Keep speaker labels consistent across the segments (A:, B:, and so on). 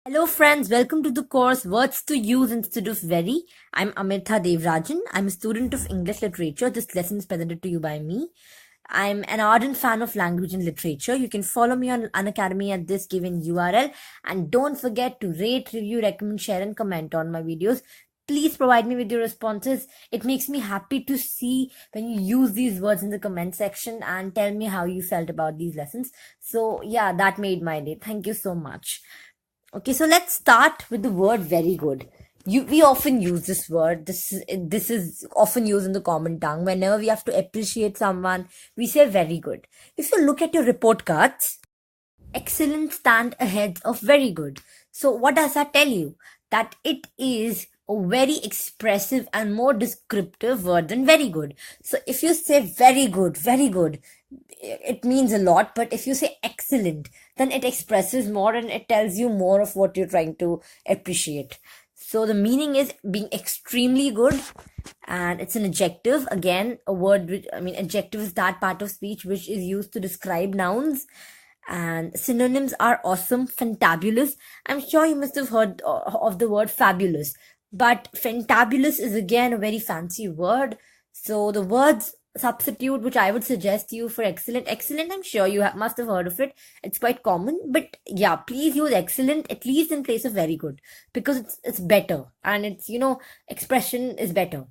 A: Hello friends, welcome to the course Words to Use Instead of Very. I'm Amirtha Devarajan. I'm a student of English literature. This lesson is presented to you by me. I'm an ardent fan of language and literature. You can follow me on Unacademy at this given URL. And don't forget to rate, review, recommend, share and comment on my videos. Please provide me with your responses. It makes me happy to see when you use these words in the comment section and tell me how you felt about these lessons. So yeah, that made my day. Thank you so much. Okay, so let's start with the word very good. We often use this word. This is often used in the common tongue. Whenever we have to appreciate someone, we say very good. If you look at your report cards, excellent stand ahead of very good. So what does that tell you? That it is a very expressive and more descriptive word than very good. So if you say very good, it means a lot. But if you say excellent, then it expresses more and it tells you more of what you're trying to appreciate. So the meaning is being extremely good, and it's an adjective. Again, a word which, adjective is that part of speech which is used to describe nouns. And synonyms are awesome, fantabulous. I'm sure you must have heard of the word fabulous, but fantabulous is again a very fancy word. So the words substitute which I would suggest you for excellent, I'm sure you must have heard of it. It's quite common, but yeah, please use excellent at least in place of very good, because it's better, and it's, expression is better.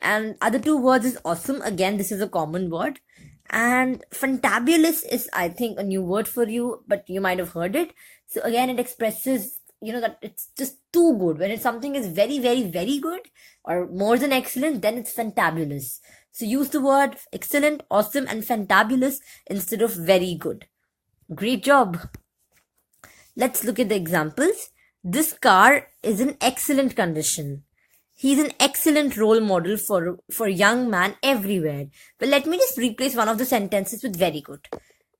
A: And other two words is awesome. Again, this is a common word. And fantabulous is, I think, a new word for you, but you might have heard it. So again, it expresses, that it's just too good. When something is very good or more than excellent, then it's fantabulous. So use the word excellent, awesome, and fantabulous instead of very good. Great job. Let's look at the examples. This car is in excellent condition. He's an excellent role model for young man everywhere. But let me just replace one of the sentences with very good.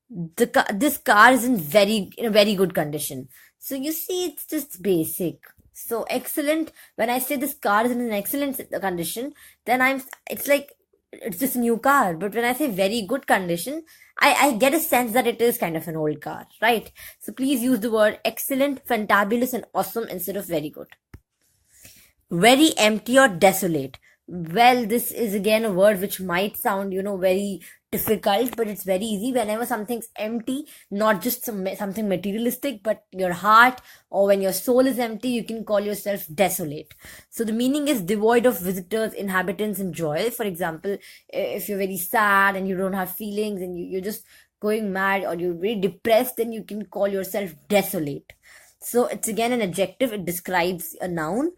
A: This car is in a very good condition. So you see, it's just basic. So excellent. When I say this car is in an excellent condition, then it's like it's just a new car. But when I say very good condition, I get a sense that it is kind of an old car, right? So please use the word excellent, fantabulous, and awesome instead of very good. Very empty or desolate. Well, this is again a word which might sound, very difficult, but it's very easy. Whenever something's empty, not just something materialistic, but your heart, or when your soul is empty, you can call yourself desolate. So the meaning is devoid of visitors, inhabitants, and joy. For example, if you're very sad and you don't have feelings and you're just going mad, or you're very depressed, then you can call yourself desolate. So it's again an adjective. It describes a noun.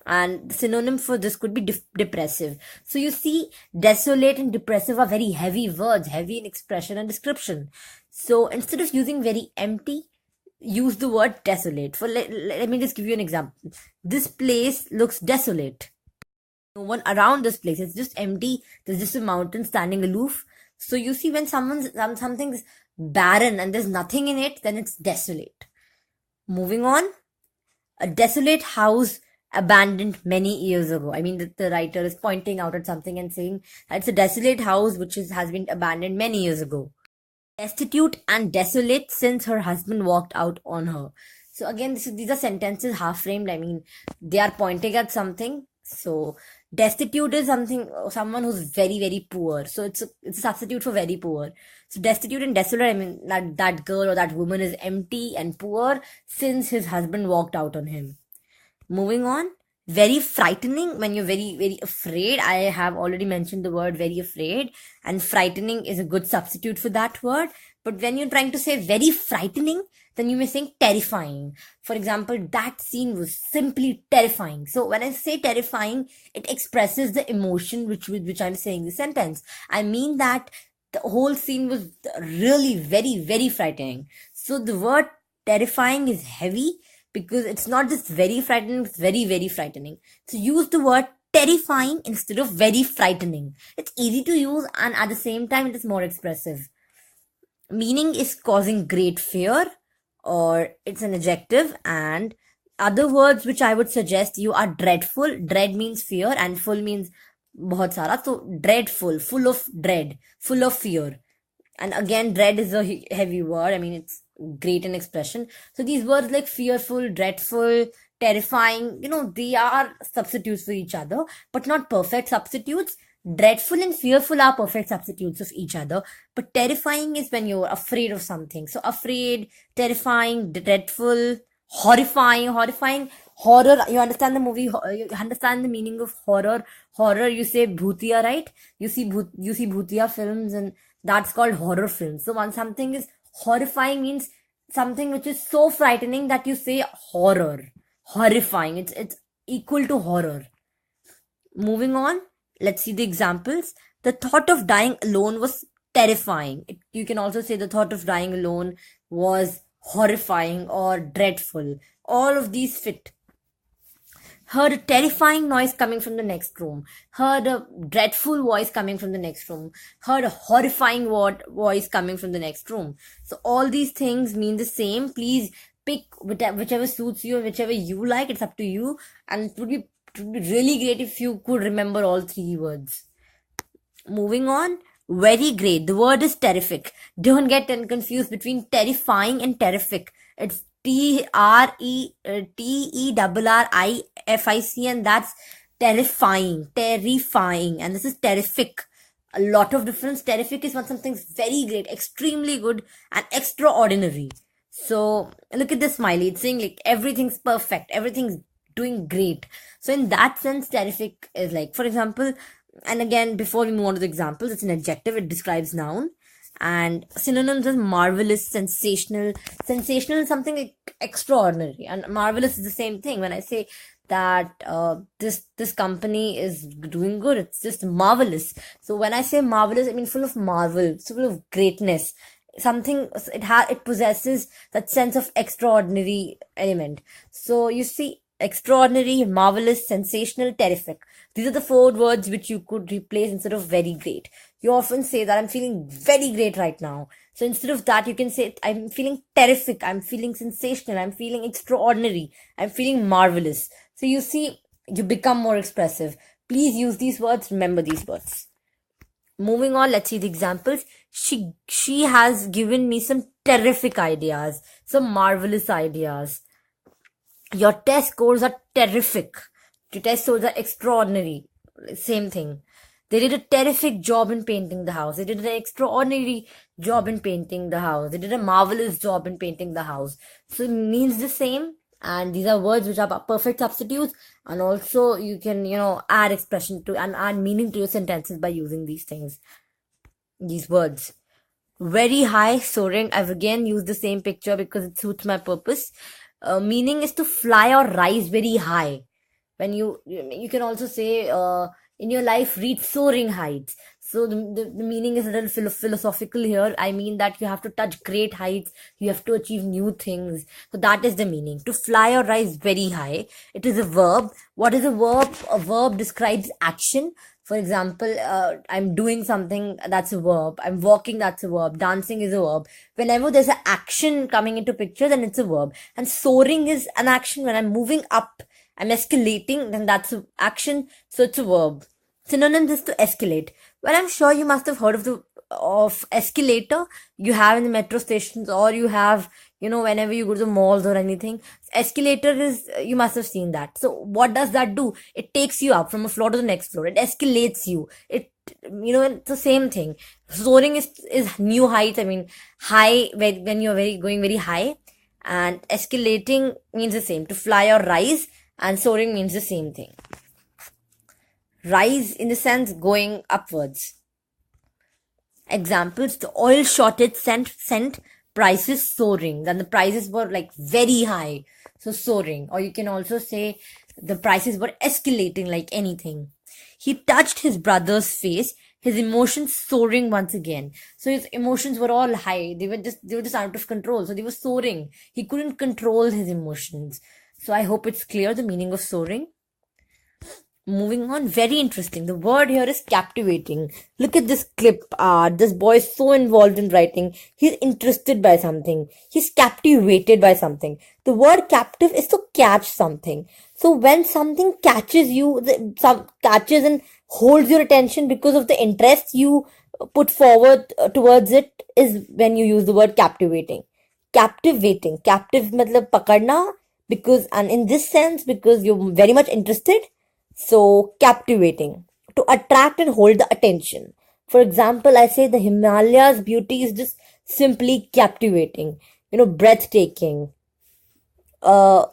A: And the synonym for this could be depressive. So you see, desolate and depressive are very heavy words, heavy in expression and description. So instead of using very empty, use the word desolate. Let me just give you an example. This place looks desolate. No one around this place. It's just empty. There's just a mountain standing aloof. So you see, when something's barren and there's nothing in it, then it's desolate. Moving on, a desolate house abandoned many years ago. The writer is pointing out at something and saying that it's a desolate house which has been abandoned many years ago. Destitute and desolate since her husband walked out on her. So again, these are sentences half framed. They are pointing at something. So destitute is someone who's very poor. So it's a substitute for very poor. So destitute and desolate, that girl or that woman is empty and poor since his husband walked out on him. Moving on, very frightening, when you're very afraid. I have already mentioned the word very afraid, and frightening is a good substitute for that word. But when you're trying to say very frightening, then you may say terrifying. For example, that scene was simply terrifying. So when I say terrifying, it expresses the emotion with which I'm saying the sentence. I mean that the whole scene was really very frightening. So the word terrifying is heavy, because it's not just very frightening, it's very frightening. So use the word terrifying instead of very frightening. It's easy to use, and at the same time it is more expressive. Meaning is causing great fear, or it's an adjective. And other words which I would suggest you are dreadful. Dread means fear, and full means bahut sara. So dreadful, full of dread, full of fear. And again, dread is a heavy word. It's great in expression. So these words like fearful, dreadful, terrifying, they are substitutes for each other, but not perfect substitutes. Dreadful and fearful are perfect substitutes of each other, but terrifying is when you're afraid of something. So afraid, terrifying, dreadful, horrifying, horror. You understand the movie, you understand the meaning of horror. Horror, you say bhutiya, right? You see bhutiya films, and that's called horror films. So when something is horrifying, means something which is so frightening that you say horror. Horrifying, it's equal to horror. Moving on, let's see the examples. The thought of dying alone was terrifying. You can also say the thought of dying alone was horrifying or dreadful. All of these fit. Heard a terrifying noise coming from the next room. Heard a dreadful voice coming from the next room. Heard a horrifying voice coming from the next room. So all these things mean the same. Please pick whichever suits you and whichever you like. It's up to you. And it would be really great if you could remember all three words. Moving on. Very great. The word is terrific. Don't get confused between terrifying and terrific. It's TERRIFIC, and that's terrifying, and this is terrific. A lot of difference. Terrific is when something's very great, extremely good, and extraordinary. So look at this smiley. It's saying like everything's perfect, everything's doing great. So in that sense, terrific is like, for example, and again, before we move on to the examples, it's an adjective. It describes noun. And synonyms is marvelous, sensational. Sensational is something like extraordinary, and marvelous is the same thing. When I say that this company is doing good, it's just marvelous. So when I say marvelous, I mean full of marvel, full of greatness. Something it possesses that sense of extraordinary element. So you see, extraordinary, marvelous, sensational, terrific. These are the 4 words which you could replace instead of very great. You often say that I'm feeling very great right now. So instead of that, you can say I'm feeling terrific, I'm feeling sensational, I'm feeling extraordinary, I'm feeling marvelous. So you see, you become more expressive. Please use these words, remember these words. Moving on, let's see the examples. She has given me some terrific ideas, some marvelous ideas. Your test scores are terrific. Your test scores are extraordinary. Same thing. They did a terrific job in painting the house. They did an extraordinary job in painting the house. They did a marvelous job in painting the house. So it means the same. And these are words which are perfect substitutes. And also you can, add expression to and add meaning to your sentences by using these things. These words. Very high, soaring. I've again used the same picture because it suits my purpose. Meaning is to fly or rise very high. When you can also say in your life, reach soaring heights. So the meaning is a little philosophical here. I mean that you have to touch great heights. You have to achieve new things. So that is the meaning. To fly or rise very high. It is a verb. What is a verb? A verb describes action. For example, I'm doing something, that's a verb. I'm walking, that's a verb. Dancing is a verb. Whenever there's an action coming into picture, then it's a verb. And soaring is an action. When I'm moving up, I'm escalating, then that's an action. So it's a verb. Synonyms is to escalate. Well, I'm sure you must have heard of escalator. You have in the metro stations, or you have, whenever you go to the malls or anything. Escalator is, you must have seen that. So what does that do? It takes you up from a floor to the next floor. It escalates you. It's the same thing. Soaring is new heights. I mean, high, when you're going very high. And escalating means the same. To fly or rise. And soaring means the same thing. Rise in the sense going upwards. Examples: the oil shortage sent prices soaring. Then the prices were like very high. So soaring. Or you can also say the prices were escalating like anything. He touched his brother's face, his emotions soaring once again. So his emotions were all high. They were just out of control. So they were soaring. He couldn't control his emotions. So I hope it's clear the meaning of soaring. Moving on, very interesting. The word here is captivating. Look at this clip art. This boy is so involved in writing. He's interested by something. He's captivated by something. The word captive is to catch something. So when something catches you, catches and holds your attention because of the interest you put forward towards it, is when you use the word captivating. captivating. Captive matlab pakadna, because, and in this sense, because you're very much interested. So captivating. To attract and hold the attention. For example, I say the Himalayas beauty is just simply captivating, breathtaking. Uh,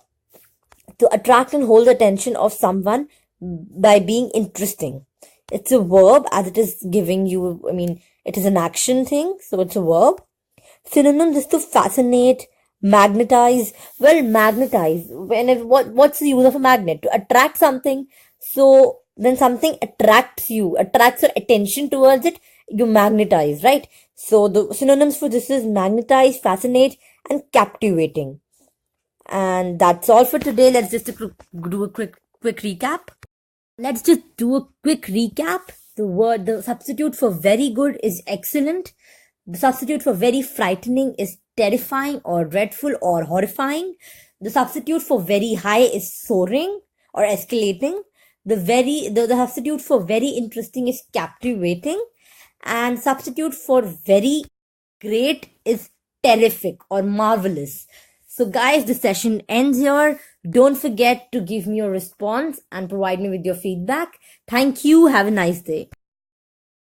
A: to attract and hold the attention of someone by being interesting. It's a verb as it is giving you, it is an action thing, so it's a verb. Synonyms is to fascinate, magnetize. Well, magnetize. What's the use of a magnet? To attract something. So when something attracts you, attracts your attention towards it, you magnetize, right? So the synonyms for this is magnetize, fascinate, and captivating. And that's all for today. Let's just do a quick recap. Let's just do a quick recap. The substitute for very good is excellent. The substitute for very frightening is terrifying or dreadful or horrifying. The substitute for very high is soaring or escalating. The substitute for very interesting is captivating. And substitute for very great is terrific or marvelous. So guys, the session ends here. Don't forget to give me your response and provide me with your feedback. Thank you. Have a nice day.